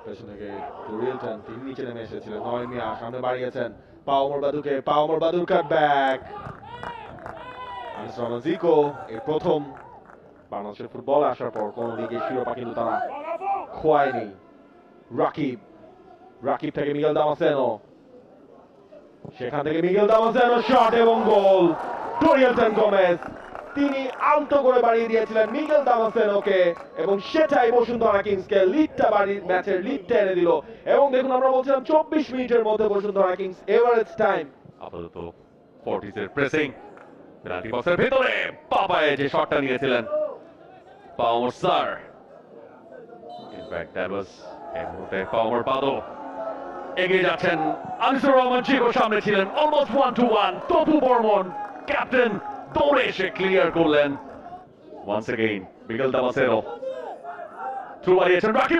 পেছন থেকে ডোরিয়েলটন তিনি নিচে নেমে এসেছিলেন। নয়ন মিয়া সামনে বাড়িয়েছেন পাওমর বাদুকে, পাওমর বাদুর কাটব্যাক। আনিস রহমান জিকো এই প্রথম বাংলাদেশের ফুটবল আসার পর কোন লিগে শিরোপা কিন্তু তারা খোয়ায়নি। রাকিব, রাকিব থেকে মিগেল দামাসেনো, সেখান থেকে মিগেল দামাসেনো শট এবং গোল। ডোরিয়েলটন গোমেজ তিনি আলতো করে বাড়িয়ে দিয়েছিলেন মিগেল দামাসেনোকে এবং সেটাই বসুন্ধরা কিংসকে ম্যাচের লিডটা এনে দিল। এবং দেখুন আমরা বলছিলাম 24 মিনিটের মধ্যে বসুন্ধরা কিংস এভারেজ টাইম। আপাতত ফর্টিসের প্রেসিং, পেনাল্টি বক্সের ভেতরে পাপায়ে যে শটটা নিয়েছিলেন পাওমর স্যার। ইনফ্যাক্ট দ্যাট ওয়াজ এই মুহূর্তে পাওমর পাদো এগিয়ে যাচ্ছেন। আনিসুর রহমান চিকো সামনে ছিলেন, অলমোস্ট 1-1। তপু বর্মন ক্যাপ্টেন দৌড়ে এসে ক্লিয়ার করলেন। ওয়ান্স এগেইন মিগেল দামাসেনো থ্রু বাড়িয়েছেন রাকিব।